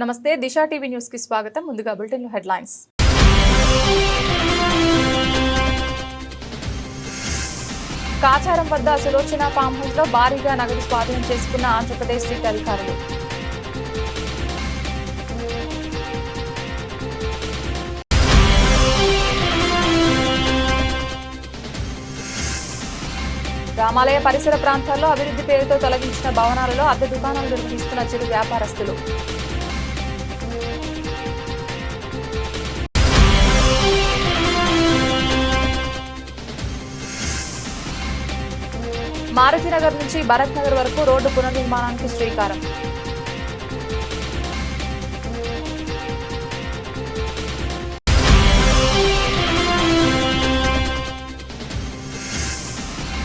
నమస్తే దిశా TV news కి స్వాగతం. ముందుగా బులెటిన్ లో హెడ్లైన్స్. కాచారం వద్ద సులోచన ఫామ్ హౌస్ లో భారీగా నగదు స్వాధీనం చేసుకున్న ఆంధ్రప్రదేశ్ స్టేట్ అధికారులు. రామాలయ పరిసర ప్రాంతాల్లో అభివృద్ధి పేరుతో తొలగించిన భవనాలలో అద్దె దుకాణాలు నిర్వహిస్తున్న చిరు వ్యాపారస్తులు. మారుతినగర్ నుంచి భరత్ నగర్ వరకు రోడ్డు పునర్నిర్మాణానికి శ్రీకారం.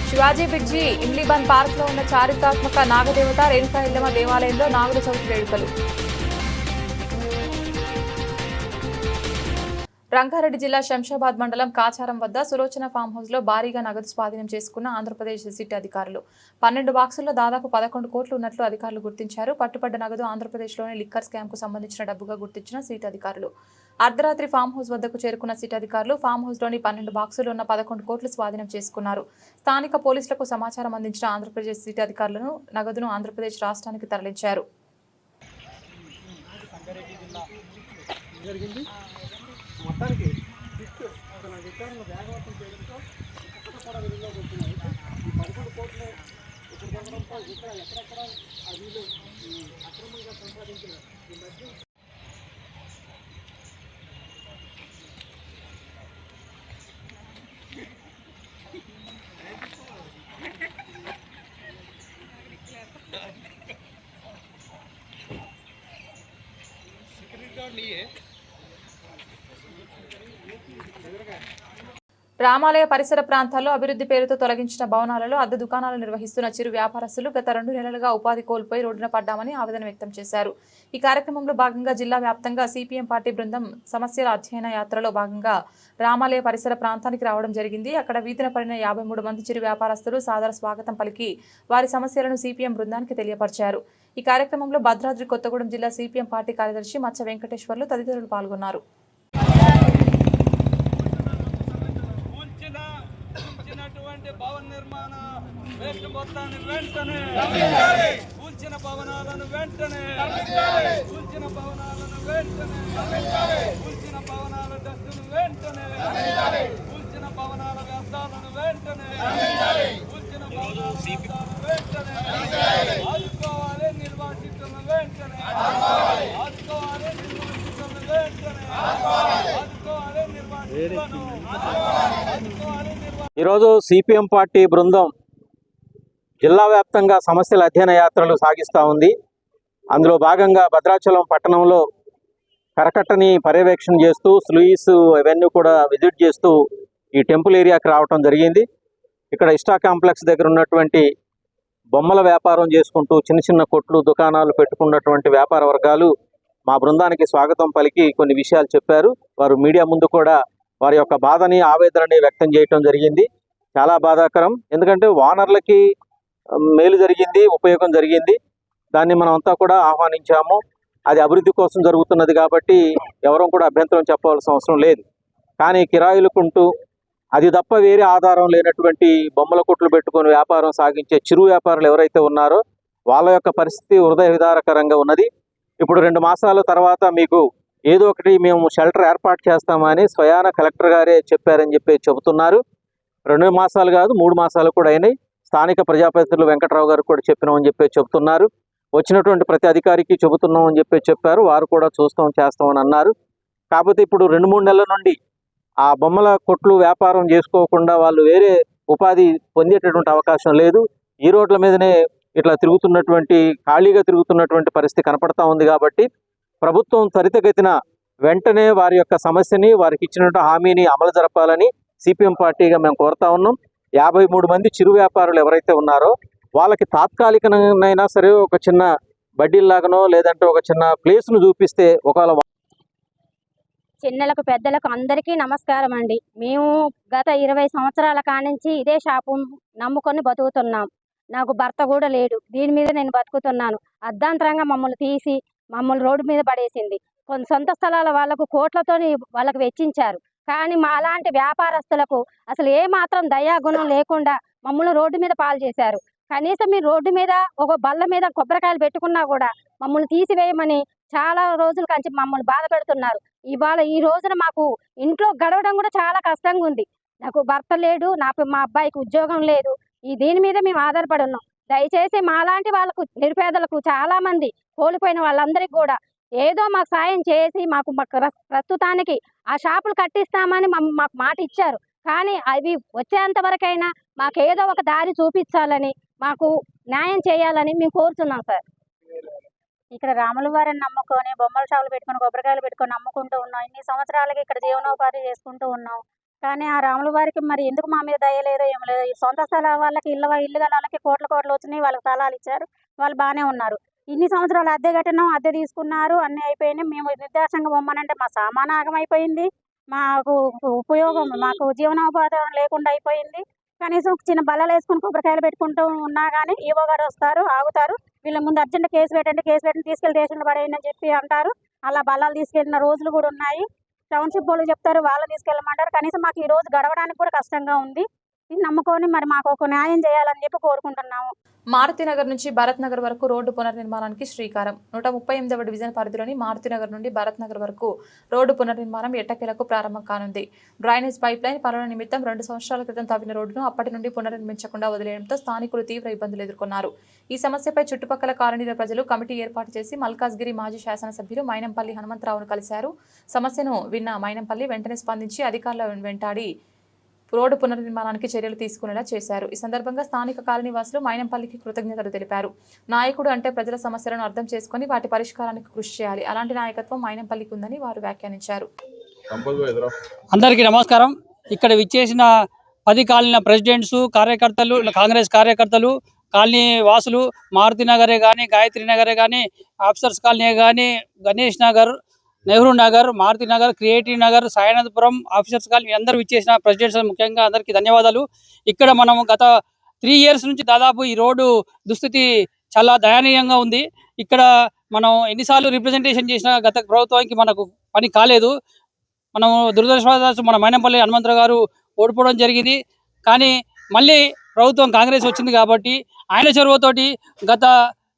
శివాజీ బ్రిడ్జి ఇమ్లీబన్ పార్క్ లో ఉన్న చారిత్రాత్మక నాగదేవత రేణుకా ఎల్లమ్మ దేవాలయంలో నాగుల చవితి వేడుకలు. రంగారెడ్డి జిల్లా శంషాబాద్ మండలం కాచారం వద్ద సులోచన ఫామ్ హౌస్ లో భారీగా నగదు స్వాధీనం చేసుకున్న ఆంధ్రప్రదేశ్ సిట్ అధికారులు. 12 బాక్సుల్లో దాదాపు 11 కోట్లు ఉన్నట్లు అధికారులు గుర్తించారు. పట్టుబడ్డ నగదు ఆంధ్రప్రదేశ్లోని లిక్కర్ స్కామ్ కు సంబంధించిన డబ్బుగా గుర్తించిన సిట్ అధికారులు. అర్ధరాత్రి ఫామ్ హౌస్ వద్దకు చేరుకున్న సిట్ అధికారులు ఫామ్ హౌస్ లోని 12 బాక్సులు ఉన్న 11 కోట్లు స్వాధీనం చేసుకున్నారు. స్థానిక పోలీసులకు సమాచారం అందించిన ఆంధ్రప్రదేశ్ సిట్ అధికారులను నగదును ఆంధ్రప్రదేశ్ రాష్ట్రానికి తరలించారు. మొత్తానికి అసలు అధికారులు వేగవంతం చేయడంతో కూడా వెలుగులోకి వచ్చినాయి. ఈ 11 కోట్లు ఇప్పుడు కొనడంతో ఇక్కడ ఎక్కడెక్కడ ఆ వీళ్ళు అక్రమంగా సంపాదించిన ఈ మధ్య సెక్యూరిటీ గార్డ్ నీయే రామాలయ పరిసర ప్రాంతాల్లో అభివృద్ధి పేరుతో తొలగించిన భవనాలలో అద్దె దుకాణాలు నిర్వహిస్తున్న చిరు వ్యాపారస్తులు గత 2 నెలలుగా ఉపాధి కోల్పోయి రోడ్డున పడ్డామని ఆవేదన వ్యక్తం చేశారు. ఈ కార్యక్రమంలో భాగంగా జిల్లా వ్యాప్తంగా సిపిఎం పార్టీ బృందం సమస్యల అధ్యయన యాత్రలో భాగంగా రామాలయ పరిసర ప్రాంతానికి రావడం జరిగింది. అక్కడ వీధిన పడిన 53 మంది చిరు వ్యాపారస్తులు సాదర స్వాగతం పలికి వారి సమస్యలను సిపిఎం బృందానికి తెలియపరిచారు. ఈ కార్యక్రమంలో భద్రాద్రి కొత్తగూడెం జిల్లా సిపిఎం పార్టీ కార్యదర్శి మచ్చ వెంకటేశ్వర్లు తదితరులు పాల్గొన్నారు. భవన నిర్మాణ వేస్ట్ మొత్తాన్ని వెంటనే కూల్చిన భవనాలను వెంటనే కూల్చిన భవనాలను వెంటనే కూల్చిన భవనాల డస్టును వెంటనే కూల్చిన భవనాల వ్యర్థాలను వెంటనే కూల్చిన భవనాల వ్యర్థాలను వెంటనే ఆదుకోవాలి నిర్వాసితులను వెంటనే ఆదుకోవాలి నిర్వాసితులను వెంటనే ఆదుకోవాలి నిర్వాసితులను ఆదుకోవాలి. ఈరోజు సిపిఎం పార్టీ బృందం జిల్లా వ్యాప్తంగా సమస్యల అధ్యయన యాత్రలు సాగిస్తూ ఉంది. అందులో భాగంగా భద్రాచలం పట్టణంలో కరకట్టని పర్యవేక్షణ చేస్తూ స్లూయిస్ అవన్నీ కూడా విజిట్ చేస్తూ ఈ టెంపుల్ ఏరియాకి రావటం జరిగింది. ఇక్కడ ఇష్టా కాంప్లెక్స్ దగ్గర ఉన్నటువంటి బొమ్మల వ్యాపారం చేసుకుంటూ చిన్న చిన్న కొట్లు దుకాణాలు పెట్టుకున్నటువంటి వ్యాపార వర్గాలు మా బృందానికి స్వాగతం పలికి కొన్ని విషయాలు చెప్పారు. వారు మీడియా ముందు కూడా వారి యొక్క బాధని ఆవేదనని వ్యక్తం చేయటం జరిగింది. చాలా బాధాకరం. ఎందుకంటే ఓనర్లకి మేలు జరిగింది, ఉపయోగం జరిగింది. దాన్ని మనం అంతా కూడా ఆహ్వానించాము. అది అభివృద్ధి కోసం జరుగుతున్నది కాబట్టి ఎవరూ కూడా అభ్యంతరం చెప్పవలసిన అవసరం లేదు. కానీ కిరాయిలుకుంటూ అది తప్ప వేరే ఆధారం లేనటువంటి బొమ్మల కొట్లు పెట్టుకొని వ్యాపారం సాగించే చిరు వ్యాపారులు ఎవరైతే ఉన్నారో వాళ్ళ యొక్క పరిస్థితి హృదయ విదారకరంగా ఉన్నది. ఇప్పుడు 2 మాసాల తర్వాత మీకు ఏదో ఒకటి మేము షెల్టర్ ఏర్పాటు చేస్తామని స్వయాన కలెక్టర్ గారే చెప్పారని చెప్పి చెబుతున్నారు. 2 మాసాలు కాదు 3 మాసాలు కూడా అయినాయి. స్థానిక ప్రజాప్రతినిధులు వెంకట్రావు గారు కూడా చెప్పినామని చెప్పి చెబుతున్నారు. వచ్చినటువంటి ప్రతి అధికారికి చెబుతున్నామని చెప్పి చెప్పారు. వారు కూడా చూస్తాం చేస్తామని అన్నారు. కాకపోతే ఇప్పుడు 2-3 నెలల నుండి ఆ బొమ్మల కొట్లు వ్యాపారం చేసుకోకుండా వాళ్ళు వేరే ఉపాధి పొందేటటువంటి అవకాశం లేదు. ఈ రోడ్ల మీదనే ఇట్లా తిరుగుతున్నటువంటి ఖాళీగా తిరుగుతున్నటువంటి పరిస్థితి కనపడతా ఉంది. కాబట్టి ప్రభుత్వం త్వరితగతిన వెంటనే వారి యొక్క సమస్యని వారికి ఇచ్చినటువంటి హామీని అమలు జరపాలని సిపిఎం పార్టీగా మేము కోరుతా ఉన్నాం. 53 మంది చిరు వ్యాపారులు ఎవరైతే ఉన్నారో వాళ్ళకి తాత్కాలికనైనా సరే ఒక చిన్న బడ్డీలాగానో లేదంటే ఒక చిన్న ప్లేస్ను చూపిస్తే ఒకవేళ చిన్నలకు పెద్దలకు అందరికీ నమస్కారం అండి. మేము గత 20 సంవత్సరాల కానించి ఇదే షాపు నమ్ముకొని బతుకుతున్నాం. నాకు భర్త కూడా లేడు. దీని మీద నేను బతుకుతున్నాను. అర్ధాంతరంగా మమ్మల్ని తీసి మమ్మల్ని రోడ్డు మీద పడేసింది. కొన్ని సొంత స్థలాల వాళ్ళకు కోట్లతోని వాళ్ళకు వెచ్చించారు. కానీ మా అలాంటి వ్యాపారస్తులకు అసలు ఏ మాత్రం దయాగుణం లేకుండా మమ్మల్ని రోడ్డు మీద పాలు చేశారు. కనీసం మీరు రోడ్డు మీద ఒక బల్ల మీద కొబ్బరికాయలు పెట్టుకున్నా కూడా మమ్మల్ని తీసివేయమని చాలా రోజుల కంచి మమ్మల్ని బాధ పెడుతున్నారు. ఇవాళ ఈ రోజున మాకు ఇంట్లో గడవడం కూడా చాలా కష్టంగా ఉంది. నాకు భర్త లేడు, మా అబ్బాయికి ఉద్యోగం లేదు. దీని మీద మేము ఆధారపడి ఉన్నాం. దయచేసి మాలాంటి వాళ్ళకు, నిరుపేదలకు, చాలా మంది కోల్పోయిన వాళ్ళందరికీ కూడా ఏదో మాకు సాయం చేసి మాకు ప్రస్తుతానికి ఆ షాపులు కట్టిస్తామని మాకు మాట ఇచ్చారు. కానీ అవి వచ్చేంత వరకైనా మాకు ఏదో ఒక దారి చూపించాలని, మాకు న్యాయం చేయాలని మేము కోరుతున్నాం సార్. ఇక్కడ రాముల వారిని నమ్ముకొని బొమ్మల షాపులు పెట్టుకొని కొబ్బరికాయలు పెట్టుకొని అమ్ముకుంటూ ఉన్నాం. ఇన్ని సంవత్సరాలకి ఇక్కడ జీవనోపాధి చేసుకుంటూ ఉన్నాం. కానీ ఆ రాముల వారికి మరి ఎందుకు మా మీద దయ లేదో ఏం లేదు. ఈ సొంత స్థలాల వాళ్ళకి ఇల్లు గల వాళ్ళకి కోట్ల వచ్చినాయి, వాళ్ళకి స్థలాలు ఇచ్చారు, వాళ్ళు బాగానే ఉన్నారు. ఇన్ని సంవత్సరాలు అద్దె కట్టినాం, అద్దె తీసుకున్నారు, అన్నీ అయిపోయినాయి. మేము నిర్దేశంగా బొమ్మనంటే మా సామాను ఆగమైపోయింది, మాకు ఉపయోగం, మాకు జీవనోపాధి లేకుండా అయిపోయింది. కనీసం చిన్న బల్లలు వేసుకుని కొబ్బరికాయలు పెట్టుకుంటూ ఉన్నా కానీ ఈవో గారు వస్తారు, ఆగుతారు. వీళ్ళ ముందు అర్జెంట్ కేసు పెట్టండి తీసుకెళ్ళి స్టేషన్లో పడేయండి అని చెప్పి అంటారు. అలా బల్లాలు తీసుకెళ్ళిన రోజులు కూడా ఉన్నాయి. టౌన్షిప్ వాళ్ళు చెప్తారు, వాళ్ళు తీసుకెళ్ళమంటారు. కనీసం మాకు ఈ రోజు గడవడానికి కూడా కష్టంగా ఉంది. ఇది నమ్ముకొని మరి మాకు ఒక న్యాయం చేయాలని చెప్పి కోరుకుంటున్నాము. మారుతినగర్ నుంచి భరత్ నగర్ వరకు రోడ్డు పునర్నిర్మాణానికి శ్రీకారం. 138వ డివిజన్ పరిధిలోని మారుతినగర్ నుండి భరత్ నగర్ వరకు రోడ్డు పునర్నిర్మాణం ఎట్టకేలకు ప్రారంభం కానుంది. డ్రైనేజ్ పైప్ లైన్ పనుల నిమిత్తం 2 సంవత్సరాల క్రితం తవ్విన రోడ్డును అప్పటి నుండి పునర్నిర్మించకుండా వదిలేయడంతో స్థానికులు తీవ్ర ఇబ్బందులు ఎదుర్కొన్నారు. ఈ సమస్యపై చుట్టుపక్కల కాలనీల ప్రజలు కమిటీ ఏర్పాటు చేసి మల్కాజ్గిరి మాజీ శాసనసభ్యులు మైనంపల్లి హనుమంతరావును కలిశారు. సమస్యను విన్న మైనంపల్లి వెంటనే స్పందించి అధికారుల వెంటాడి రోడ్డు పునర్నిర్మాణానికి చర్యలు తీసుకునేలా చేశారు. ఈ సందర్భంగా స్థానిక కాలనీవాసులు మైనంపల్లికి కృతజ్ఞతలు తెలిపారు. నాయకుడు అంటే ప్రజల సమస్యలను అర్థం చేసుకుని వాటి పరిష్కారానికి కృషి చేయాలి. అలాంటి నాయకత్వం మైనంపల్లికి ఉందని వారు వ్యాఖ్యానించారు. అందరికీ నమస్కారం. ఇక్కడ విచ్చేసిన 10 కాలనీల ప్రెసిడెంట్స్, కార్యకర్తలు, కాంగ్రెస్ కార్యకర్తలు, కాలనీ వాసులు, మారుతి నగరే కానీ, గాయత్రి నగరే కానీ, ఆఫీసర్స్ కాలనీ కానీ, Ganesh Nagar, Nehru Nagar, Maruti Nagar, creative Nagar, Sainathapuram, officers colony అందరూ ఇచ్చేసిన ప్రెసిడెంట్స్ ముఖ్యంగా అందరికీ ధన్యవాదాలు. ఇక్కడ మనం గత 3 years నుంచి దాదాపు ఈ రోడ్డు దుస్థితి చాలా దయనీయంగా ఉంది. ఇక్కడ మనం ఎన్నిసార్లు రిప్రజెంటేషన్ చేసినా గత ప్రభుత్వానికి మనకు పని కాలేదు. మనం దురదృష్టవశాత్తు మన మైనంపల్లి హనుమంతరావు గారు ఓడిపోవడం జరిగింది. కానీ మళ్ళీ ప్రభుత్వం కాంగ్రెస్ వచ్చింది కాబట్టి ఆయన చొరవతోటి గత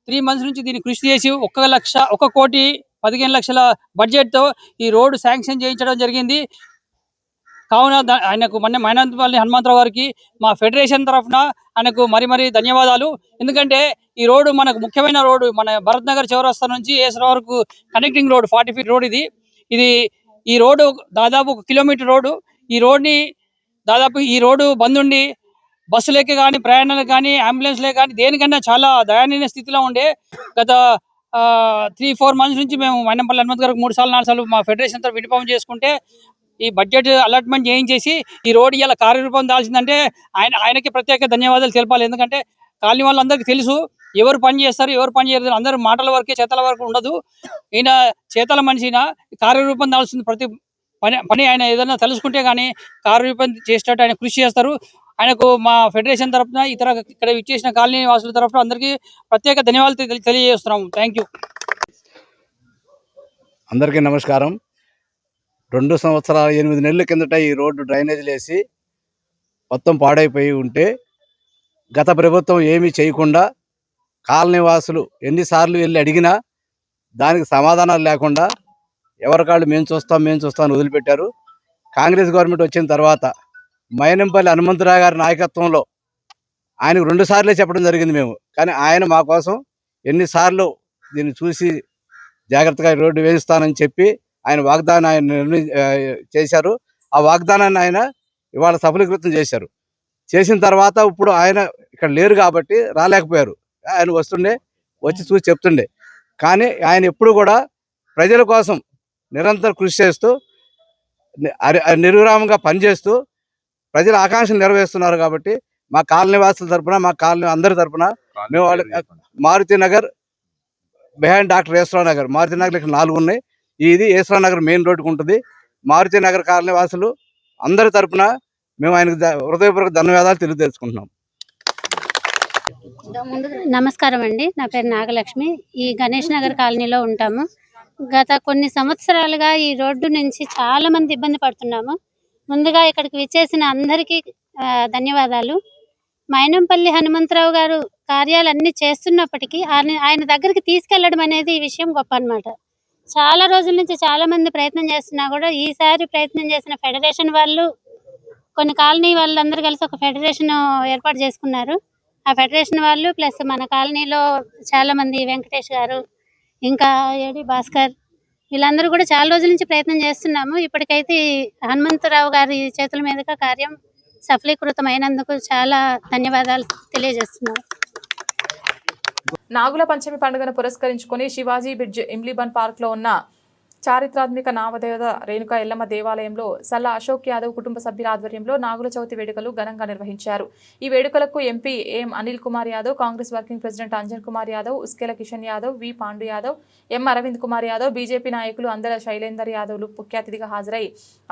3 months నుంచి దీన్ని కృషి చేసి 1,15,00,000 బడ్జెట్తో ఈ రోడ్డు శాంక్షన్ చేయించడం జరిగింది. కావున ఆయనకు మైనంపల్లి హనుమంతరావు గారికి మా ఫెడరేషన్ తరఫున ఆయనకు మరీ ధన్యవాదాలు. ఎందుకంటే ఈ రోడ్డు మనకు ముఖ్యమైన రోడ్డు, మన భరత్ నగర్ చౌరస్తా నుంచి ఏసరా వరకు కనెక్టింగ్ రోడ్, 40 feet రోడ్. ఈ రోడ్డు దాదాపు 1 kilometer రోడ్డు. ఈ రోడ్డు బంద్ ఉండి బస్సులకి కానీ, ప్రయాణాలకు కానీ, అంబులెన్స్లే కానీ దేనికన్నా చాలా దయనీయ స్థితిలో ఉండే. గత 3-4 months నుంచి మేము మైనంపల్లి హనుమంత్ గారికి 3 సార్లు 4 సార్లు మా ఫెడరేషన్ తో విన్నపం చేసుకుంటే ఈ బడ్జెట్ అలాట్మెంట్ చేయించేసి ఈ రోడ్డు ఇలా కార్యరూపం దాల్చిందంటే ఆయనకి ప్రత్యేక ధన్యవాదాలు తెలపాలి. ఎందుకంటే కాలనీ వాళ్ళందరికీ తెలుసు ఎవరు పని చేస్తారు, ఎవరు పని చేయరు, అందరూ మాటల వరకే, చేతల వరకు ఉండదు. ఈయన చేతల మనిషిన కార్యరూపం దాల్సింది. ప్రతి పని ఆయన ఏదైనా తెలుసుకుంటే కానీ కార్యరూపం చేసేటట్టు ఆయన కృషి చేస్తారు. ఆయనకు మా ఫెడరేషన్ తరఫున, ఇక్కడ ఇచ్చేసిన కాలనీ వాసుల తరఫున అందరికీ ప్రత్యేక ధన్యవాదాలు తెలియజేస్తున్నాము. Thank you. అందరికీ నమస్కారం. 2 సంవత్సరాల 8 నెలల కిందట ఈ రోడ్డు డ్రైనేజీలు వేసి మొత్తం పాడైపోయి ఉంటే గత ప్రభుత్వం ఏమీ చేయకుండా కాలనీ వాసులు ఎన్నిసార్లు వెళ్ళి అడిగినా దానికి సమాధానాలు లేకుండా ఎవరికాళ్ళు మేము చూస్తాం వదిలిపెట్టారు. కాంగ్రెస్ గవర్నమెంట్ వచ్చిన తర్వాత మైనంపల్లి హనుమంతరావు గారి నాయకత్వంలో ఆయనకు 2 సార్లే చెప్పడం జరిగింది మేము. కానీ ఆయన మా కోసం ఎన్నిసార్లు దీన్ని చూసి జాగ్రత్తగా రోడ్డు వేయిస్తానని చెప్పి ఆయన వాగ్దానం చేశారు. ఆ వాగ్దానాన్ని ఆయన ఇవాళ సఫలీకృతం చేశారు. చేసిన తర్వాత ఇప్పుడు ఆయన ఇక్కడ లేరు కాబట్టి రాలేకపోయారు. ఆయన వచ్చి చూసి చెప్తుండే. కానీ ఆయన ఎప్పుడు కూడా ప్రజల కోసం నిరంతరం కృషి చేస్తూ నిర్విరామంగా పనిచేస్తూ ప్రజల ఆకాంక్షలు నెరవేరుస్తున్నారు. కాబట్టి మా కాలనీ వాసుల తరఫున, మా కాలనీ అందరి తరఫున మేము మారుతి నగర్ బిహైండ్ డాక్టర్ ఏసరావు నగర్, మారుతి నగర్ ఇక్కడ 4 ఉన్నాయి. ఇది ఏసరావు నగర్ మెయిన్ రోడ్డుకు ఉంటుంది. మారుతి నగర్ కాలనీ వాసులు అందరి తరఫున మేము ఆయనకు హృదయపూర్వక ధన్యవాదాలు తెలియజేసుకుంటున్నాం. నమస్కారం అండి. నా పేరు నాగలక్ష్మి. ఈ గణేష్ నగర్ కాలనీలో ఉంటాము. గత కొన్ని సంవత్సరాలుగా ఈ రోడ్డు నుంచి చాలా మంది ఇబ్బంది పడుతున్నాము. ముందుగా ఇక్కడికి విచ్చేసిన అందరికీ ధన్యవాదాలు. మైనంపల్లి హనుమంతరావు గారు కార్యాలన్నీ చేస్తున్నప్పటికీ ఆయన దగ్గరికి తీసుకెళ్లడం అనేది ఈ విషయం గొప్ప అన్నమాట. చాలా రోజుల నుంచి చాలా మంది ప్రయత్నం చేస్తున్నా కూడా ఈసారి ప్రయత్నం చేసిన ఫెడరేషన్ వాళ్ళు, కొన్ని కాలనీ వాళ్ళందరూ కలిసి ఒక ఫెడరేషన్ ఏర్పాటు చేసుకున్నారు. ఆ ఫెడరేషన్ వాళ్ళు ప్లస్ మన కాలనీలో చాలా మంది, వెంకటేష్ గారు, ఇంకా ఏడి భాస్కర్, వీళ్ళందరూ కూడా చాలా రోజుల నుంచి ప్రయత్నం చేస్తున్నాము. ఇప్పటికైతే హనుమంతరావు గారి చేతుల మీదుగా కార్యం సఫలీకృతమైనందుకు చాలా ధన్యవాదాలు తెలియజేస్తున్నాము. నాగుల పంచమి పండుగను పురస్కరించుకొని శివాజీ బ్రిడ్జ్ ఇమ్లీబన్ పార్క్ లో ఉన్న చారిత్రాత్మక నామదేవత రేణుకా ఎల్లమ్మ దేవాలయంలో సల్లా అశోక్ యాదవ్ కుటుంబ సభ్యుల ఆధ్వర్యంలో నాగుల చవితి వేడుకలు ఘనంగా నిర్వహించారు. ఈ వేడుకలకు MP M Anil Kumar Yadav, Congress working president Anjan Kumar Yadav, Uskela Kishan Yadav, V Pandu Yadav, M Aravind Kumar Yadav, BJP నాయకులు అందల శైలేందర్ యాదవ్లు ముఖ్య అతిథిగా హాజరై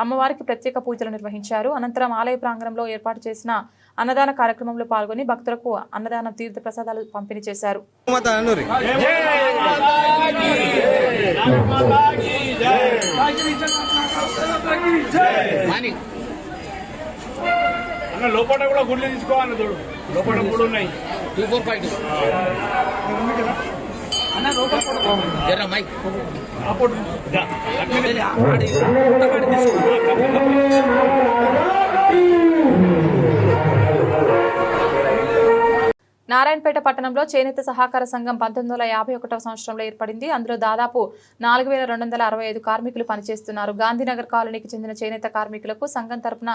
అమ్మవారికి ప్రత్యేక పూజలు నిర్వహించారు. అనంతరం ఆలయ ప్రాంగణంలో ఏర్పాటు చేసిన అన్నదాన కార్యక్రమంలో పాల్గొని భక్తులకు అన్నదాన తీర్థ ప్రసాదాలు పంపిణీ చేశారు. లోపల కూడా గుడ్లు తీసుకోవాలి, చూడు లోపల కూడా ఉన్నాయి. 245 నారాయణపేట పట్టణంలో చేనేత సహకార సంఘం 1951వ సంవత్సరంలో ఏర్పడింది. అందులో దాదాపు 4265 కార్మికులు పనిచేస్తున్నారు. గాంధీనగర్ కాలనీకి చెందిన చేనేత కార్మికులకు సంఘం తరపున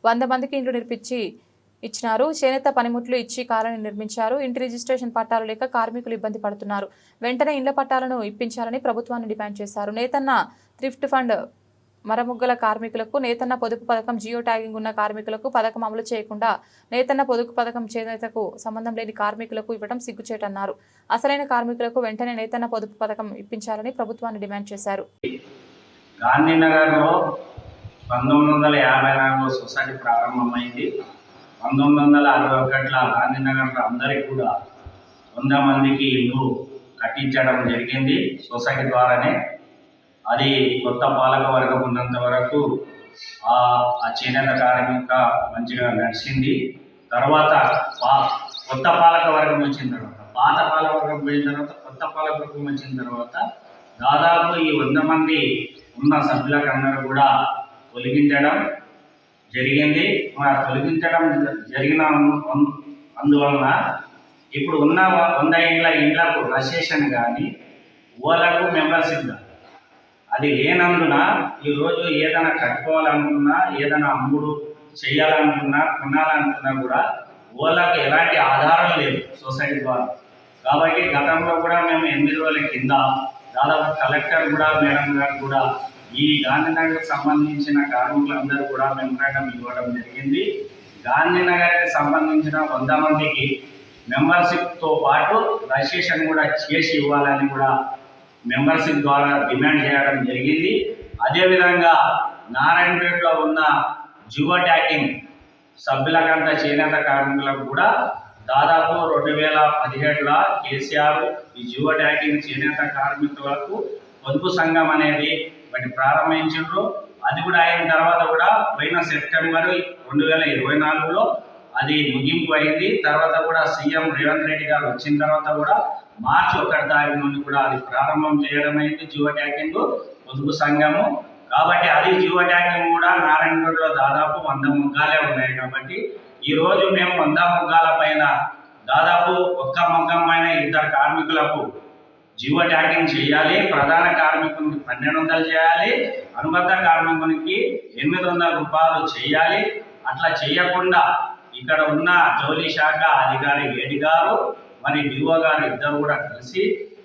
100 మందికి ఇండ్లు ఇచ్చినారు. చేనేత పనిముట్లు ఇచ్చి కాలనీ నిర్మించారు. ఇంటి రిజిస్ట్రేషన్ పట్టాలు లేక కార్మికులు ఇబ్బంది పడుతున్నారు. వెంటనే ఇండ్ల పట్టాలను ఇప్పించాలని ప్రభుత్వాన్ని డిమాండ్ చేశారు. నేతన్న థ్రిఫ్ట్ ఫండ్ మరముగ్గల కార్మికులకు, నేతన్న పొదుపు పథకం, జియో ట్యాగింగ్ ఉన్న కార్మికులకు పథకం అమలు చేయకుండా నేతన్న పొదుపు పథకం చేనేతకు సంబంధం లేని కార్మికులకు ఇవ్వడం సిగ్గుచేటన్నారు. అసలైన కార్మికులకు వెంటనే నేతన్న పొదుపు పథకం ఇప్పించాలని ప్రభుత్వాన్ని డిమాండ్ చేశారు. గాంధీనగర్లో 1954లో సొసైటీ ప్రారంభమైంది. 1961లో గాంధీనగర్లో అందరికీ కూడా 100 మందికి ఇల్లు కట్టించడం జరిగింది సొసైటీ ద్వారానే. అది కొత్త పాలక వర్గం ఉన్నంత వరకు ఆ చేనేత కార్మిక మంచిగా నడిచింది. తర్వాత కొత్త పాలక వర్గం వచ్చిన తర్వాత, పాత పాలక వర్గం పోయిన తర్వాత కొత్త పాలక వర్గం వచ్చిన తర్వాత దాదాపు ఈ 100 మంది ఉన్న సభ్యులకందరూ కూడా తొలగించడం జరిగింది. తొలగించడం జరిగిన అందువలన ఇప్పుడు ఉన్న 100 ఇండ్లకు రజిస్ట్రేషన్ కానీ ఓలకు మెంబర్షిప్ కానీ అది లేనందున ఈరోజు ఏదైనా కట్టుకోవాలనుకున్నా, ఏదైనా అమ్ముడు చేయాలనుకున్నా, కొనాలనుకున్నా కూడా ఓలకు ఎలాంటి ఆధారం లేదు సొసైటీ ద్వారా. కాబట్టి గతంలో కూడా మేము 8 రోజుల కింద దాదాపు కలెక్టర్ కూడా, మేడం గారు కూడా ఈ గాంధీనగర్కి సంబంధించిన కార్మికులందరూ కూడా మెమరాండం ఇవ్వడం జరిగింది. గాంధీనగర్కి సంబంధించిన 100 మందికి మెంబర్షిప్తో పాటు రిజిస్ట్రేషన్ కూడా చేసి ఇవ్వాలని కూడా మెంబర్షిప్ ద్వారా డిమాండ్ చేయడం జరిగింది. అదేవిధంగా నారాయణపేటలో ఉన్న జియో ట్యాగింగ్ సభ్యులకంతా చేనేత కార్మికులకు కూడా దాదాపు 2017లో కేసీఆర్ ఈ జియో ట్యాగింగ్ చేనేత కార్మికులకు పొదుపు సంఘం అనేది వాటి ప్రారంభించారు. అది కూడా అయిన తర్వాత కూడా పోయిన సెప్టెంబర్ 2024లో అది ముగింపు అయింది. తర్వాత కూడా సీఎం రేవంత్ రెడ్డి గారు వచ్చిన తర్వాత కూడా మార్చి 1 తారీఖు నుండి కూడా అది ప్రారంభం చేయడం అయింది జియో ట్యాగింగ్ పొదుపు సంఘము. కాబట్టి అది జియో ట్యాగింగ్ కూడా నారాయణపేటలో దాదాపు 100 మొగ్గాలే ఉన్నాయి. కాబట్టి ఈరోజు మేము 100 మొగ్గాల పైన దాదాపు ఒక్క మొగ్గం పైన 2 కార్మికులకు జియో ట్యాగింగ్ చేయాలి. ప్రధాన కార్మికునికి 1200 చేయాలి, అనుబంధ కార్మికునికి 800 రూపాయలు చేయాలి. అట్లా చేయకుండా ఇక్కడ ఉన్న జౌలి శాఖ అధికారి వేడి గారు మరి డిఓ గారు ఇద్దరు కూడా కలిసి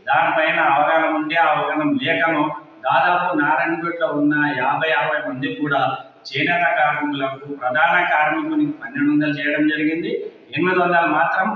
దానిపైన అవగాహన ఉండి ఆ అవగాహన లేఖను దాదాపు నారాయణపేటలో ఉన్న 50-60 మంది కూడా చేనేత కార్మికులకు ప్రధాన కార్మికునికి 1200 చేయడం జరిగింది. 800 మాత్రం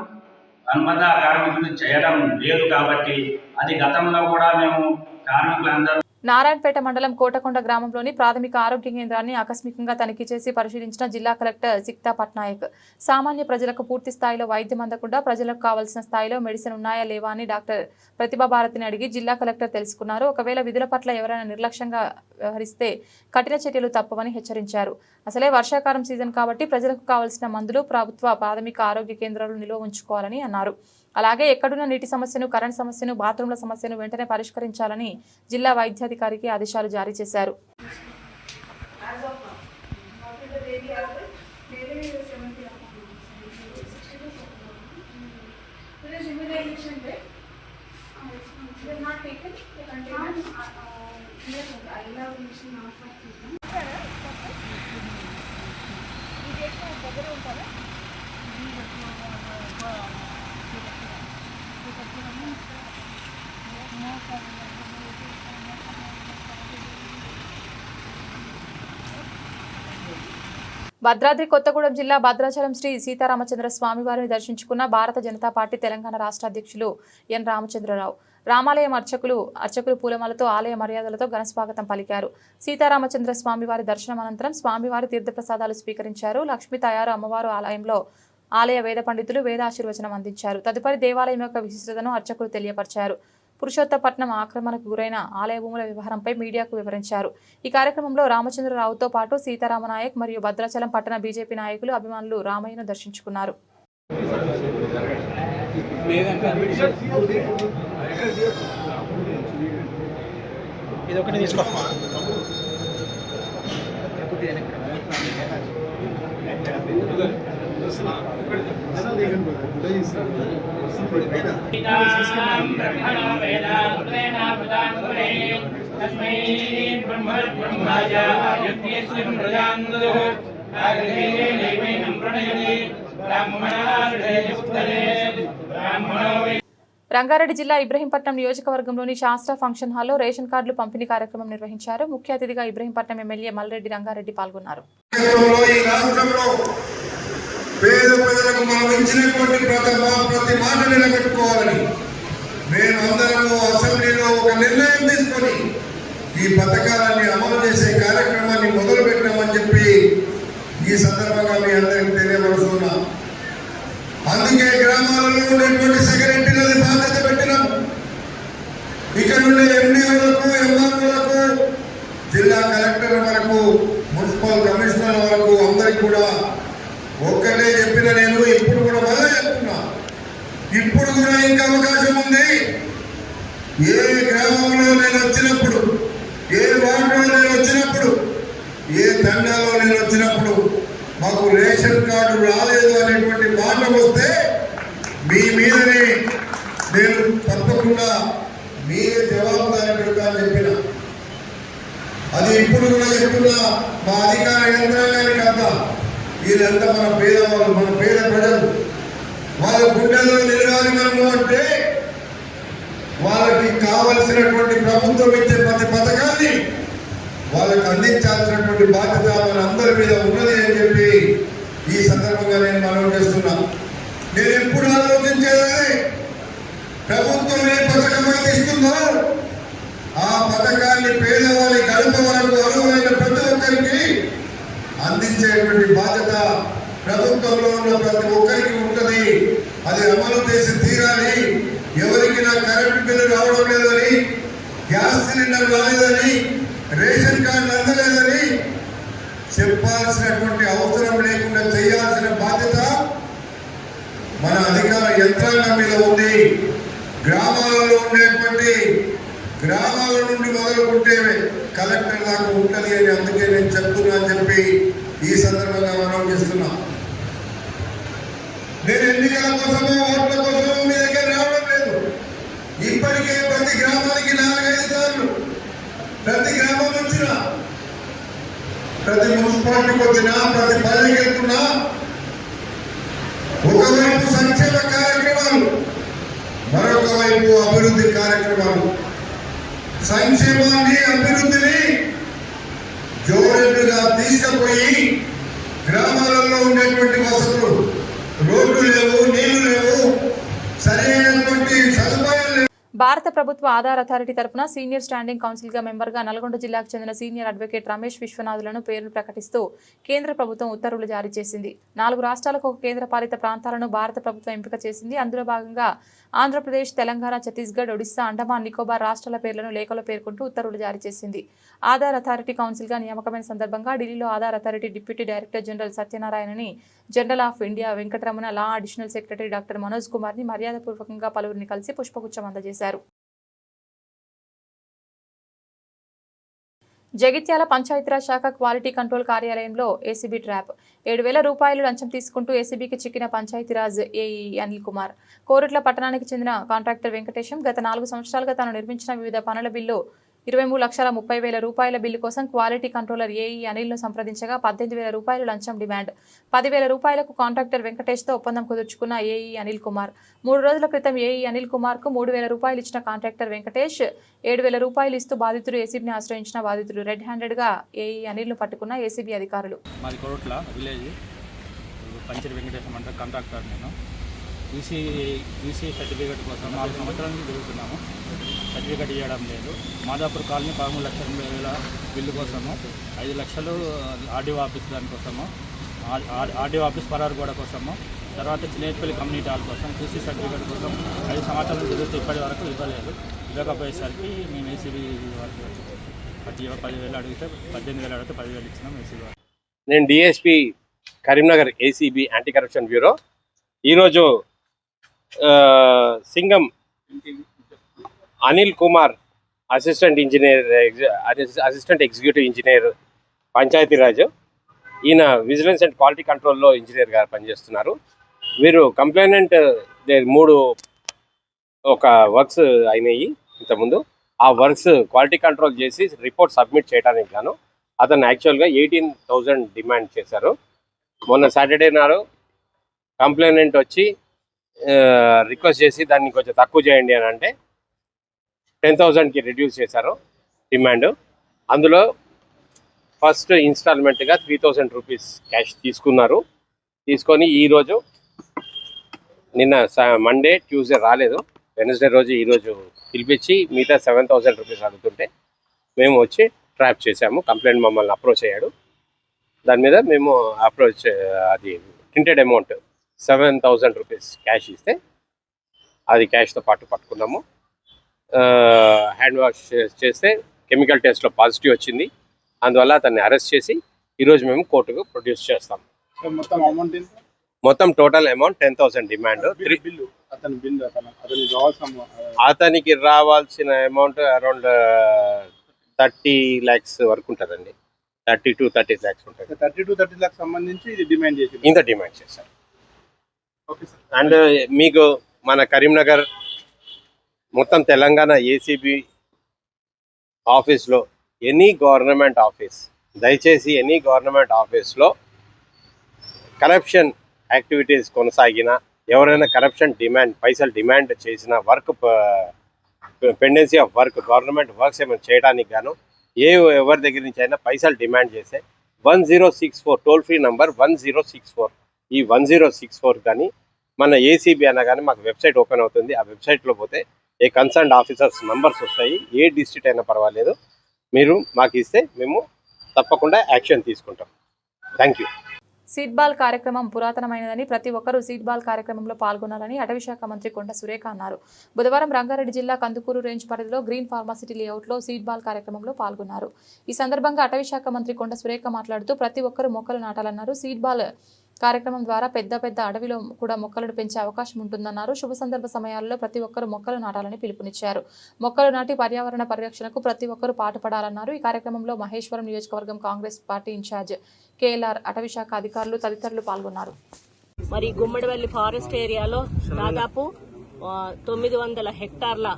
అనుబంధ కార్మికులు చేయడం లేదు. కాబట్టి అది గతంలో కూడా మేము కార్మికులందరూ నారాయణపేట మండలం కోటకొండ గ్రామంలోని ప్రాథమిక ఆరోగ్య కేంద్రాన్ని ఆకస్మికంగా తనిఖీ చేసి పరిశీలించిన జిల్లా కలెక్టర్ సిక్తా పట్నాయక్. సామాన్య ప్రజలకు పూర్తి స్థాయిలో వైద్యం అందకుండా ప్రజలకు కావాల్సిన స్థాయిలో మెడిసిన్ ఉన్నాయా లేవా అని డాక్టర్ ప్రతిభా భారతిని అడిగి జిల్లా కలెక్టర్ తెలుసుకున్నారు. ఒకవేళ విధుల పట్ల ఎవరైనా నిర్లక్ష్యంగా వ్యవహరిస్తే కఠిన చర్యలు తప్పవని హెచ్చరించారు. అసలే వర్షాకాలం సీజన్ కాబట్టి ప్రజలకు కావాల్సిన మందులు ప్రభుత్వ ప్రాథమిక ఆరోగ్య కేంద్రాలు నిల్వ ఉంచుకోవాలని అన్నారు. అలాగే ఎక్కడున్న నీటి సమస్యను, కరెంట్ సమస్యను, బాత్రూంల సమస్యను వెంటనే పరిష్కరించాలని జిల్లా వైద్యాధికారికి ఆదేశాలు జారీ చేశారు. భద్రాద్రి కొత్తగూడెం జిల్లా భద్రాచలం శ్రీ సీతారామచంద్ర స్వామి వారిని దర్శించుకున్న భారత జనతా పార్టీ తెలంగాణ రాష్ట్ర అధ్యక్షులు ఎన్ రామచంద్రరావు. రామాలయం అర్చకులు పూలమాలతో ఆలయ మర్యాదలతో ఘనస్వాగతం పలికారు. సీతారామచంద్ర స్వామివారి దర్శనం అనంతరం స్వామివారి తీర్థప్రసాదాలు స్వీకరించారు. లక్ష్మీ తయారు అమ్మవారు ఆలయంలో ఆలయ వేద పండితులు వేదాశీర్వచనం అందించారు. తదుపరి దేవాలయం యొక్క విశిష్టతను అర్చకులు తెలియపరిచారు. పురుషోత్తపట్నం ఆక్రమణకు గురైన ఆలయ భూముల వ్యవహారంపై మీడియాకు వివరించారు. ఈ కార్యక్రమంలో రామచంద్రరావుతో పాటు సీతారామనాయక్ మరియు భద్రాచలం పట్టణ బీజేపీ నాయకులు, అభిమానులు రామయ్యను దర్శించుకున్నారు. రంగారెడ్డి జిల్లా ఇబ్రహీంపట్నం నియోజకవర్గంలోని శాస్త్ర ఫంక్షన్ హాల్లో రేషన్ కార్డులు పంపిణీ కార్యక్రమం నిర్వహించారు. ముఖ్య అతిథిగా ఇబ్రహీంపట్నం ఎమ్మెల్యే మల్రెడ్డి రంగారెడ్డి పాల్గొన్నారు. పేద ప్రజలకు మనం ఇచ్చినటువంటి ప్రతి మాట నిలబెట్టుకోవాలని మేము అందరము అసెంబ్లీలో ఒక నిర్ణయం తీసుకొని ఈ పథకాలన్నీ అమలు చేసే కార్యక్రమాన్ని మొదలు పెట్టామని చెప్పి ఈ సందర్భంగా మీ అందరికీ తెలియపరుస్తున్నా. అందుకే గ్రామాలలో ఉన్నటువంటి సెక్రటరీలది బాధ్యత పెట్టినాం. ఇక్కడ ఉండే ఎండీఓలకు, ఎంఆర్ఓలకు, జిల్లా కలెక్టర్ వరకు, మున్సిపల్ కమిషనర్ వరకు అందరికి కూడా ఒక్కటే చెప్పిన నేను ఇప్పుడు కూడా మళ్ళీ చెప్తున్నా. ఇప్పుడు కూడా ఇంకా అవకాశం ఉంది. ఏ గ్రామంలో నేను వచ్చినప్పుడు, ఏ వార్డులో నేను వచ్చినప్పుడు, ఏ తండాలో నేను వచ్చినప్పుడు మాకు రేషన్ కార్డు రాలేదు అనేటువంటి మాట వస్తే మీ మీదనే నేను తప్పకుండా మీరే జవాబుదారి పెడతానని చెప్పిన. అది ఇప్పుడు కూడా చెప్తున్నా. మా అధికార యంత్రాంగాన్ని కాదా, వీళ్ళంతా మన పేదవాళ్ళు, మన పేద ప్రజలు. వాళ్ళ గుండెల్లో నిలవాలి మనము అంటే వాళ్ళకి కావలసినటువంటి ప్రభుత్వం ఇచ్చే ప్రతి పథకాన్ని వాళ్ళకి అందించాల్సినటువంటి బాధ్యత మన అందరి మీద ఉన్నది అని చెప్పి ఈ సందర్భంగా నేను మనవి చేస్తున్నా. నేను ఎప్పుడు ఆలోచించేది, ప్రభుత్వం ఏ పథకం అయితే ఇస్తుందో ఆ పథకాన్ని పేదవాళ్ళ గడప వరకు అర్హులైన ప్రతి ఒక్కరికి అందించేటువంటి బాధ్యత ప్రభుత్వంలో ఉన్న ప్రతి ఒక్కరికి ఉంటుంది. అది అమలు చేసి తీరాలి. ఎవరికి నా కరెంటు బిల్లు రావడం లేదని, గ్యాస్ సిలిండర్ రాలేదని, రేషన్ కార్డు అందలేదని చెప్పాల్సినటువంటి అవసరం లేకుండా చేయాల్సిన బాధ్యత మన అధికార యంత్రాంగం మీద ఉంది. గ్రామాలలో ఉండేటువంటి, గ్రామాల నుండి మొదలుకుంటే కలెక్టర్ దాకా ఉంటుంది అని అందుకే నేను చెప్తున్నా అని చెప్పి ఈ సందర్భంగా మనం చేస్తున్నా. నేను ఎన్నికల కోసమో ఓట్ల కోసమో మీ దగ్గర రావడం లేదు. ఇప్పటికే ప్రతి గ్రామానికి 4-5 సార్లు ప్రతి గ్రామం వచ్చినా, ప్రతి మున్సిపాలిటీకి వచ్చినా, ప్రతి పల్లెకి వెళ్తున్నా ఒకవైపు సంక్షేమ కార్యక్రమాలు, మరొక వైపు అభివృద్ధి కార్యక్రమాలు. సంక్షేమాన్ని, అభివృద్ధిని జోడెడ్డుగా తీసుకుపోయి గ్రామాలలో ఉండేటువంటి వసతులు, రోడ్లు లేవు, నీళ్లు లేవు, సరైనటువంటి సదుపాయాలు లేవు. భారత ప్రభుత్వ ఆధార్ అథారిటీ తరపున సీనియర్ స్టాండింగ్ కౌన్సిల్గా మెంబర్గా నల్గొండ జిల్లాకు చెందిన సీనియర్ అడ్వకేట్ రమేష్ విశ్వనాథులను పేర్లు ప్రకటిస్తూ కేంద్ర ప్రభుత్వం ఉత్తర్వులు జారీ చేసింది. 4 రాష్ట్రాలకు ఒక కేంద్రపాలిత ప్రాంతాలను భారత ప్రభుత్వం ఎంపిక చేసింది. అందులో భాగంగా ఆంధ్రప్రదేశ్, తెలంగాణ, ఛత్తీస్గఢ్, ఒడిశా, అండమాన్, నికోబార్ రాష్ట్రాల పేర్లను లేఖలో పేర్కొంటూ ఉత్తర్వులు జారీ చేసింది. ఆధార్ అథారిటీ కౌన్సిల్గా నియామకమైన సందర్భంగా ఢిల్లీలో Aadhaar authority deputy director general సత్యనారాయణని, general of India Venkataramana, law additional secretary doctor Manoj కుమార్ని మర్యాదపూర్వకంగా పలువురిని కలిసి పుష్పగుచ్చం అందజేశారు. జగిత్యాల పంచాయతీరాజ్ శాఖ క్వాలిటీ కంట్రోల్ కార్యాలయంలో ఏసీబీ ట్రాప్. 7,000 రూపాయలు లంచం తీసుకుంటూ ఏసీబీకి చిక్కిన పంచాయతీరాజ్ ఏఈ అనిల్ కుమార్. కోరుట్ల పట్టణానికి చెందిన కాంట్రాక్టర్ వెంకటేశం గత 4 సంవత్సరాలుగా తాను నిర్మించిన వివిధ పనుల బిల్లు 23,30,000 రూపాయల బిల్లు కోసం క్వాలిటీ కంట్రోలర్ ఏఈ అనిల్ను సంప్రదించగా 18,000 రూపాయలు లంచం డిమాండ్. 10,000 రూపాయలకు కాంట్రాక్టర్ వెంకటేష్తో ఒప్పందం కుదుర్చుకున్న ఏఈ అనిల్ కుమార్. 3 రోజుల క్రితం ఏఈ అనిల్ కుమార్కు 3,000 రూపాయలు ఇచ్చిన కాంట్రాక్టర్ వెంకటేష్ 7,000 రూపాయలు ఇస్తూ బాధితుడు ఏసీబీని ఆశ్రయించిన బాధితుడు రెడ్ హ్యాండెడ్గా ఏఈ అనిల్ను పట్టుకున్న ఏసీబీ అధికారులు. మాది కోరుట్ల విలేజ్ పంచర్ వెంకటేశం అంటే కాంట్రాక్టర్. నేను ఈసీ సర్టిఫికేట్ కోసం 4 సంవత్సరాల నుంచి తిరుగుతున్నాము. సర్టిఫికేట్ ఇవ్వడం లేదు. మాదాపూర్ కాలనీ 13,80,000 బిల్లు కోసము, 5 లక్షలు ఆర్డీఓ ఆఫీస్ దానికోసము, ఆర్డీఓ ఆఫీస్ పరారుగూడ కోసము, తర్వాత చినేపల్లి కమ్యూనిటీ హాల్ కోసం ఈసీ సర్టిఫికేట్ కోసం 5 సంవత్సరాలు తిరుగుతూ ఇప్పటి వరకు ఇవ్వలేదు. ఇవ్వకపోయేసరికి మేము ఏసీబీ వాళ్ళకి 10,000 అడిగితే 18,000 అడిగితే 10,000 ఇచ్చినాం ఏసీబీ. నేను DSP Karimnagar ACB anti corruption bureau. ఈరోజు Singam Anil Kumar assistant executive engineer Panchayati Raj, ఈయన విజిలెన్స్ అండ్ క్వాలిటీ కంట్రోల్లో ఇంజనీర్గా పనిచేస్తున్నారు. వీరు కంప్లైనెంట్ 3 ఒక వర్క్స్ అయినాయి ఇంతకుముందు. ఆ వర్క్స్ క్వాలిటీ కంట్రోల్ చేసి రిపోర్ట్ సబ్మిట్ చేయడానికి గాను అతను యాక్చువల్గా 18,000 డిమాండ్ చేశారు. మొన్న సాటర్డే నాడు కంప్లైనెంట్ వచ్చి రిక్వెస్ట్ చేసి దాన్ని కొంచెం తక్కువ చేయండి అని అంటే 10,000కి రిడ్యూస్ చేశారు డిమాండ్. అందులో ఫస్ట్ ఇన్స్టాల్మెంట్గా 3,000 రూపీస్ క్యాష్ తీసుకున్నారు. తీసుకొని ఈరోజు నిన్న మండే, ట్యూస్డే రాలేదు, వెనస్డే రోజు ఈరోజు పిలిపించి మిగతా 7,000 రూపీస్ అడుగుతుంటే మేము వచ్చి ట్రాప్ చేశాము. కంప్లైంట్ మమ్మల్ని అప్రోచ్ అయ్యాడు. దాని మీద మేము అప్రోచ్ అది ప్రింటెడ్ అమౌంట్ 7,000 రూపీస్ క్యాష్ ఇస్తే అది క్యాష్తో పాటు పట్టుకున్నాము. హ్యాండ్ వాష్ చేస్తే కెమికల్ టెస్ట్లో పాజిటివ్ వచ్చింది. అందువల్ల అతన్ని అరెస్ట్ చేసి ఈరోజు మేము కోర్టుకు ప్రొడ్యూస్ చేస్తాం. మొత్తం టోటల్ అమౌంట్ 10,000 డిమాండ్. అతనికి రావాల్సిన అమౌంట్ అరౌండ్ 30 lakhs వరకు ఉంటుందండి. 30 to 30 lakhs ఉంటుంది. 30 to 30 lakhs సంబంధించి ఇది డిమాండ్ చేసి ఇంత డిమాండ్ చేశారు. అండ్ మీకు మన కరీంనగర్ మొత్తం తెలంగాణ ఏసీబీ ఆఫీస్లో ఎనీ గవర్నమెంట్ ఆఫీస్, దయచేసి ఎనీ గవర్నమెంట్ ఆఫీస్లో కరప్షన్ యాక్టివిటీస్ కొనసాగిన, ఎవరైనా కరప్షన్ డిమాండ్ పైసలు డిమాండ్ చేసిన, work pendency of work government works ఏమైనా చేయడానికి గాను ఎవరి దగ్గర నుంచి అయినా పైసలు డిమాండ్ చేస్తే 1064 టోల్ ఫ్రీ నంబర్ 1064, ఈ 1064 కానీ మన ఏసీబీ అన్న కానీ మాకు వెబ్సైట్ ఓపెన్ అవుతుంది. ఆ వెబ్సైట్లో పోతే ఏ కన్సర్న్డ్ ఆఫీసర్స్ నంబర్స్ వస్తాయి. ఏ డిస్ట్రిక్ట్ అయినా పర్వాలేదు, మీరు మాకు ఇస్తే మేము తప్పకుండా యాక్షన్ తీసుకుంటాం. Thank you. సీడ్ బాల్ కార్యక్రమం పురాతనమైనదని, ప్రతి ఒక్కరూ సీడ్ బాల్ కార్యక్రమంలో పాల్గొనాలని అటవీ శాఖ మంత్రి కొండ సురేఖ అన్నారు. బుధవారం రంగారెడ్డి జిల్లా కందుకూరు రేంజ్ పరిధిలో గ్రీన్ ఫార్మాసిటీ లేఅవుట్లో సీడ్ బాల్ కార్యక్రమంలో పాల్గొన్నారు. ఈ సందర్భంగా అటవీ శాఖ మంత్రి కొండ సురేఖ మాట్లాడుతూ ప్రతి ఒక్కరూ మొక్కలు నాటాలన్నారు. సీడ్ బాల్ కార్యక్రమం ద్వారా పెద్ద పెద్ద అడవిలో కూడా మొక్కలను పెంచే అవకాశం ఉంటుందన్నారు. శుభ సందర్భ సమయాల్లో ప్రతి ఒక్కరూ మొక్కలు నాటాలని పిలుపునిచ్చారు. మొక్కలు నాటి పర్యావరణ పరిరక్షణకు ప్రతి ఒక్కరూ పాటుపడాలన్నారు. ఈ కార్యక్రమంలో మహేశ్వరం నియోజకవర్గం కాంగ్రెస్ పార్టీ ఇన్ఛార్జ్ కేఎల్ఆర్, అటవీ శాఖ అధికారులు తదితరులు పాల్గొన్నారు. మరి గుమ్మడివెల్లి ఫారెస్ట్ ఏరియాలో దాదాపు 900 హెక్టార్ల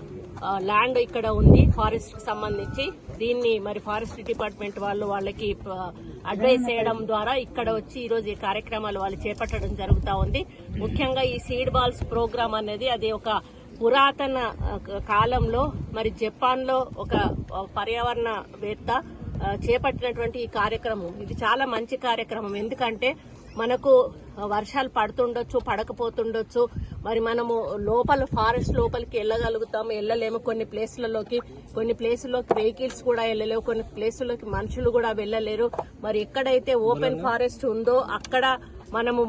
ల్యాండ్ ఇక్కడ ఉంది ఫారెస్ట్ కి సంబంధించి. దీన్ని మరి ఫారెస్ట్ డిపార్ట్మెంట్ వాళ్ళకి అడ్వైస్ చేయడం ద్వారా ఇక్కడ వచ్చి ఈ రోజు ఈ కార్యక్రమాలు వాళ్ళు చేపట్టడం జరుగుతూ ఉంది. ముఖ్యంగా ఈ సీడ్ బాల్స్ ప్రోగ్రామ్ అనేది అది ఒక పురాతన కాలంలో మరి జపాన్ లో ఒక పర్యావరణవేత్త చేపట్టినటువంటి ఈ కార్యక్రమం. ఇది చాలా మంచి కార్యక్రమం. ఎందుకంటే మనకు వర్షాలు పడుతుండొచ్చు, పడకపోతుండొచ్చు. మరి మనము లోపల ఫారెస్ట్ లోపలికి వెళ్ళగలుగుతాము, వెళ్ళలేము. కొన్ని ప్లేసులలోకి వెహికల్స్ కూడా వెళ్ళలేవు, కొన్ని ప్లేసుల్లోకి మనుషులు కూడా వెళ్ళలేరు. మరి ఎక్కడైతే ఓపెన్ ఫారెస్ట్ ఉందో అక్కడ మనము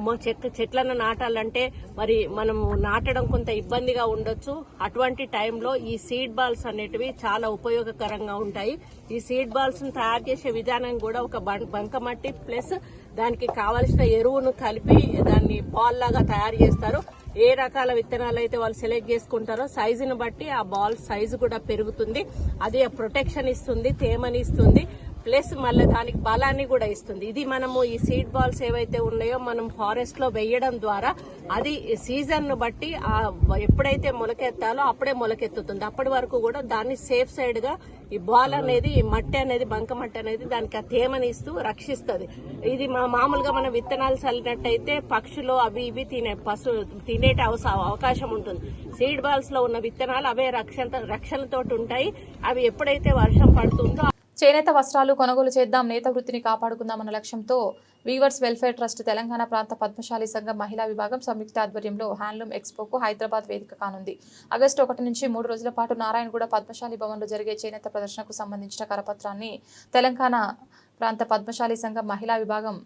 చెట్లను నాటాలంటే మరి మనము నాటడం కొంత ఇబ్బందిగా ఉండొచ్చు. అటువంటి టైంలో ఈ సీడ్ బాల్స్ అనేటివి చాలా ఉపయోగకరంగా ఉంటాయి. ఈ సీడ్ బాల్స్ ను తయారు చేసే విధానం కూడా ఒక బంకమట్టి ప్లస్ దానికి కావలసిన ఎరువును కలిపి దాన్ని బాల్ లాగా తయారు చేస్తారు. ఏ రకాల విత్తనాలు అయితే వాళ్ళు సెలెక్ట్ చేసుకుంటారో సైజును బట్టి ఆ బాల్ సైజు కూడా పెరుగుతుంది. అది ప్రొటెక్షన్ ఇస్తుంది, తేమని ఇస్తుంది, ప్లస్ మళ్ళీ దానికి బలాన్ని కూడా ఇస్తుంది. ఇది మనము ఈ సీడ్ బాల్స్ ఏవైతే ఉన్నాయో మనం ఫారెస్ట్ లో వేయడం ద్వారా అది సీజన్ ను బట్టి ఎప్పుడైతే మొలకెత్తాలో అప్పుడే మొలకెత్తుతుంది. అప్పటి వరకు కూడా దాన్ని సేఫ్ సైడ్ గా ఈ బాల్ అనేది, ఈ మట్టి అనేది, బంకమట్టి అనేది దానికి ఆ తేమని ఇస్తూ రక్షిస్తుంది. ఇది మామూలుగా మనం విత్తనాలు చల్లినట్టయితే పక్షులు అవి ఇవి తినేటి అవకాశం ఉంటుంది. సీడ్ బాల్స్ లో ఉన్న విత్తనాలు అవే రక్షణతోటి ఉంటాయి. అవి ఎప్పుడైతే వర్షం పడుతుందో చేనేత వస్త్రాలు కొనుగోలు చేద్దాం, నేత వృత్తిని కాపాడుకుందామన్న లక్ష్యంతో వీవర్స్ వెల్ఫేర్ ట్రస్ట్ తెలంగాణ ప్రాంత పద్మశాలి సంఘం మహిళా విభాగం సంయుక్త ఆధ్వర్యంలో హ్యాండ్లూమ్ ఎక్స్పోకు హైదరాబాద్ వేదిక కానుంది. ఆగస్టు 1 నుంచి 3 రోజుల పాటు నారాయణగూడ పద్మశాలి భవన్లో జరిగే చేనేత ప్రదర్శనకు సంబంధించిన కరపత్రాన్ని తెలంగాణ ప్రాంత పద్మశాలి సంఘం మహిళా విభాగం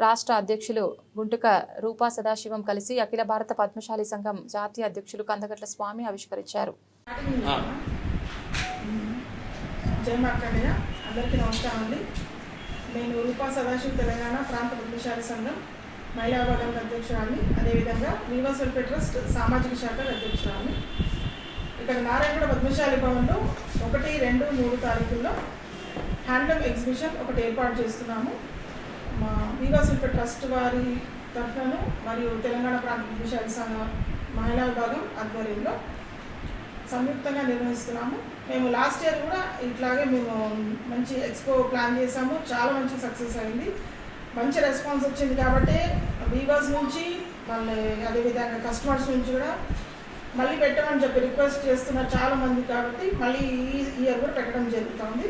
రాష్ట్ర అధ్యక్షులు గుంటుక రూపా సదాశివం కలిసి అఖిల భారత పద్మశాలి సంఘం జాతీయ అధ్యక్షులు కందగట్ల స్వామి ఆవిష్కరించారు. జై మార్కండేయ, అందరికీ నమస్కారం అండి. నేను రూపా సదాశివ్, తెలంగాణ ప్రాంత పద్మశాలి సంఘం మహిళా విభాగం అధ్యక్షురాన్ని, అదేవిధంగా వీవర్స్ వెల్ఫేర్ ట్రస్ట్ సామాజిక శాఖ అధ్యక్షురాన్ని. ఇక్కడ నారాయణగూడ పద్మశాలి భవన్లో 1, 2, 3 తారీఖుల్లో హ్యాండ్లూమ్ ఎగ్జిబిషన్ ఒకటి ఏర్పాటు చేస్తున్నాము. మా వీవర్స్ వెల్ఫేర్ ట్రస్ట్ వారి తరఫున మరియు తెలంగాణ ప్రాంత పద్మశాలి సంఘం మహిళా విభాగం ఆధ్వర్యంలో సంయుక్తంగా నిర్వహిస్తున్నాము. మేము లాస్ట్ ఇయర్ కూడా ఇట్లాగే మేము మంచి ఎక్స్పో ప్లాన్ చేసాము. చాలా మంచి సక్సెస్ అయింది, మంచి రెస్పాన్స్ వచ్చింది. కాబట్టి వీవర్స్ నుంచి మళ్ళీ అదేవిధంగా కస్టమర్స్ నుంచి కూడా మళ్ళీ పెట్టమని చెప్పి రిక్వెస్ట్ చేస్తున్నారు చాలామంది. కాబట్టి మళ్ళీ ఈ ఇయర్ కూడా పెట్టడం జరుగుతుంది.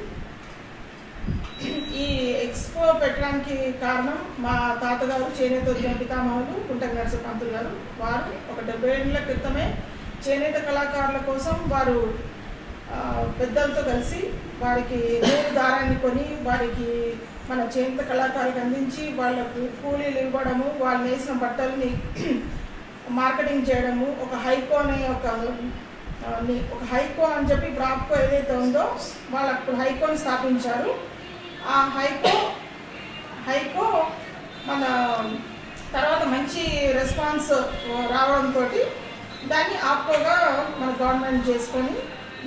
ఈ ఎక్స్పో పెట్టడానికి కారణం మా తాతగారు చేనేత ఉద్యమ పితామహులు గుంటక నరసింహపంతులు గారు. వారు ఒక 70 ఏళ్ల క్రితమే చేనేత కళాకారుల కోసం వారు పెద్దలతో కలిసి వారికి నూలు దారాన్ని కొని వారికి మన చేనేత కళాకారులకు అందించి వాళ్ళకు కూలీలు ఇవ్వడము, వాళ్ళు వేసిన బట్టల్ని మార్కెటింగ్ చేయడము, ఒక హైకో అనే ఒక హైకో అని చెప్పి బ్రాప్కో ఏదైతే ఉందో వాళ్ళు అప్పుడు హైకోని స్థాపించారు. ఆ హైకో మన తర్వాత మంచి రెస్పాన్స్ రావడంతో దాన్ని ఆప్కోగా మన గవర్నమెంట్ చేసుకొని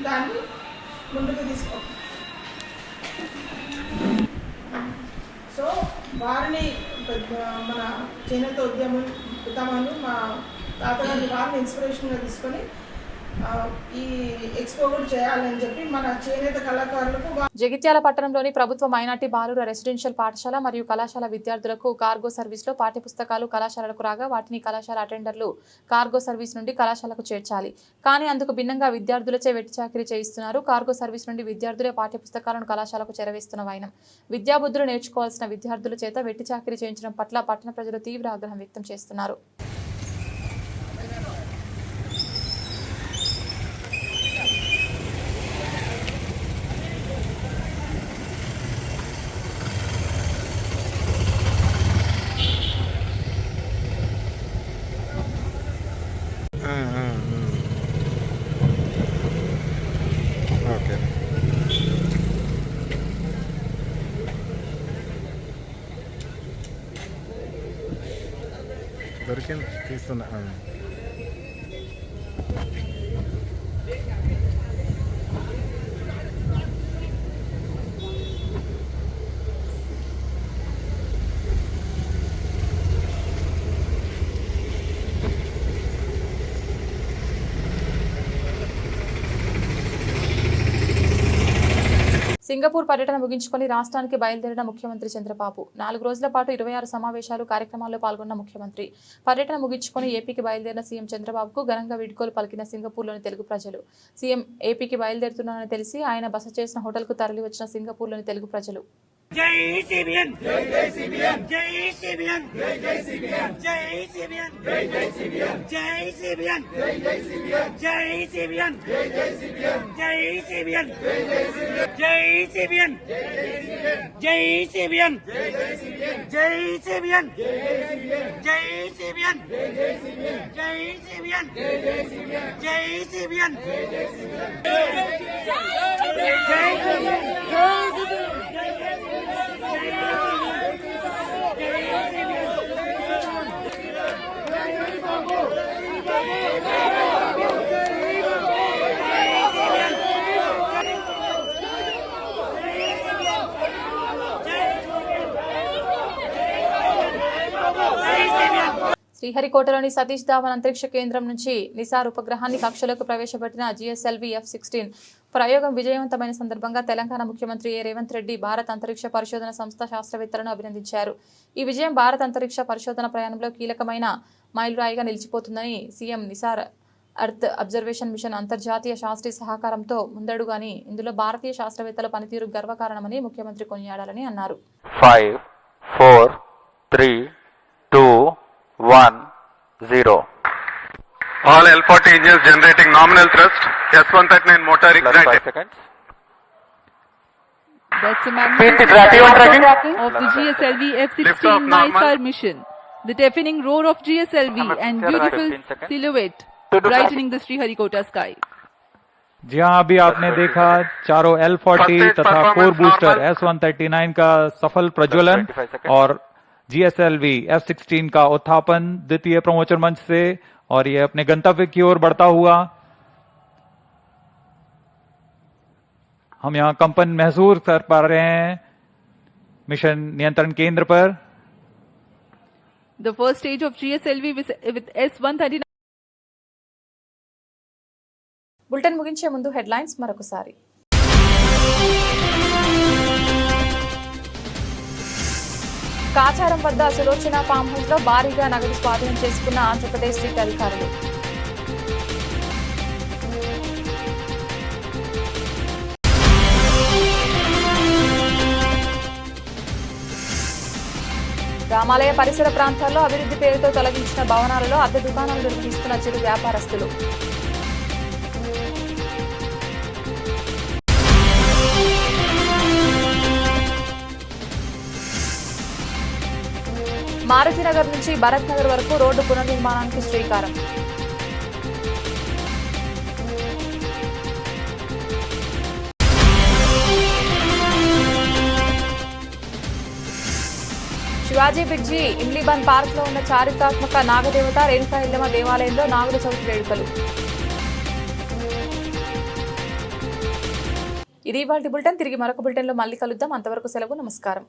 దాన్ని ముందుకు తీసుకోవాలి. సో వారిని మన చేనేత ఉద్యమం పితామహులు మా తాతగారిని వారిని ఇన్స్పిరేషన్గా తీసుకొని ఈ ఎక్స్పో కూడా చేయాలని చెప్పి మన చేనేత కళాకారులకు. జగిత్యాల పట్టణంలోని ప్రభుత్వ మైనార్టీ బాలుర రెసిడెన్షియల్ పాఠశాల మరియు కళాశాల విద్యార్థులకు కార్గో సర్వీస్లో పాఠ్యపుస్తకాలు కళాశాలకు రాగా వాటిని కళాశాల అటెండర్లు కార్గో సర్వీస్ నుండి కళాశాలకు చేర్చాలి. కానీ అందుకు భిన్నంగా విద్యార్థులచే వెట్టి చాకిరీ చేయిస్తున్నారు. కార్గో సర్వీస్ నుండి విద్యార్థులే పాఠ్యపుస్తకాలను కళాశాలకు చేరవేస్తున్న వైనం. విద్యాబుద్ధులు నేర్చుకోవాల్సిన విద్యార్థుల చేత వెట్టి చాకిరీ చేయించడం పట్ల పట్టణ ప్రజలు తీవ్ర ఆగ్రహం వ్యక్తం చేస్తున్నారు. ఓకే, దొరికింది, తీస్తున్నా. సింగపూర్ పర్యటన ముగించుకొని రాష్ట్రానికి బయలుదేరిన ముఖ్యమంత్రి చంద్రబాబు 4 రోజుల పాటు 26 సమావేశాలు కార్యక్రమాల్లో పాల్గొన్న ముఖ్యమంత్రి పర్యటన ముగించుకొని ఏపీకి బయలుదేరిన సీఎం చంద్రబాబుకు ఘనంగా వీడ్కోలు పలికిన సింగపూర్లోని తెలుగు ప్రజలు. సీఎం ఏపీకి బయలుదేరుతున్నారని తెలిసి ఆయన బస చేసిన హోటల్కు తరలి వచ్చిన సింగపూర్లోని తెలుగు ప్రజలు. జై సిబిఎన్ జై జై సిబిఎన్ జై సిబిఎన్ జై జై సిబిఎన్ జై సిబిఎన్ జై జై సిబిఎన్ జై సిబిఎన్ జై జై సిబిఎన్ జై సిబిఎన్ జై జై సిబిఎన్ జై సిబిఎన్ జై సిబిఎన్ జై సిబిఎన్ జై సిబిఎన్ జై సిబిఎన్ జై సిబిఎన్ జై సిబిఎన్ శ్రీహరికోటలోని సతీష్ ధావన్ అంతరిక్ష కేంద్రం నుంచి నిసార్ ఉపగ్రహాన్ని కక్షలోకి ప్రవేశపెట్టిన GSLV F-16 ప్రయోగం విజయవంతమైన సందర్భంగా తెలంగాణ ముఖ్యమంత్రి రేవంత్ రెడ్డి భారత అంతరిక్ష పరిశోధన సంస్థ శాస్త్రవేత్తలను అభినందించారు. ఈ విజయం భారత అంతరిక్ష పరిశోధన ప్రయాణంలో కీలకమైన మైలురాయిగా నిలిచిపోతుందని CM NISAR earth observation mission అంతర్జాతీయ శాస్త్రీయ సహకారంతో ముందడుగాని ఇందులో భారతీయ శాస్త్రవేత్తల పనితీరు గర్వకారణమని ముఖ్యమంత్రి కొనియాడాలని అన్నారు. 5, 4, 3, 2, 1, 0. All L40 engines generating nominal thrust. S139 motor ignited. 5 seconds. That's a magnificent of the GSLV F-16 NISAR mission. The deafening roar of GSLV and beautiful silhouette brightening the Sriharikota sky. जी हाँ, अभी आपने देखा चारों L40 तथा 4 booster S139 का सफल प्रज्वलन और GSLV F-16 का उत्थापन द्वितीय प्रमोचन मंच से, और ये अपने गंतव्य की ओर बढ़ता हुआ हम यहाँ कंपन महसूस कर पा रहे हैं मिशन नियंत्रण केंद्र पर. The first stage of GSLV with S139. Bulletin ముగించే ముందు హెడ్లైన్స్ మరొకసారి. కాచారం వద్ద సులోచన ఫామ్ హౌస్ లో భారీగా నగదు స్వాధీనం చేసుకున్న ఆంధ్రప్రదేశ్ స్టేట్ అధికారులు. రామాలయ పరిసర ప్రాంతాల్లో అభివృద్ధి పేరుతో తొలగించిన భవనాలలో అద్దె దుకాణాలు నిర్వహిస్తున్న చిరు వ్యాపారస్తులు. మారుతినగర్ నుంచి భరత్ నగర్ వరకు రోడ్డు పునర్నిర్మాణానికి శ్రీకారం. శివాజీ బ్రిడ్జి ఇమ్లీబన్ పార్క్ లో ఉన్న చారిత్రాత్మక నాగదేవత రేణుకా ఎల్లమ్మ దేవాలయంలో నాగుల చవితి వేడుకలు. ఇది ఇవాల్టి బులెటిన్. తిరిగి మరొక బులెటిన్ లో మళ్ళీ కలుద్దాం. అంతవరకు సెలవు. నమస్కారం.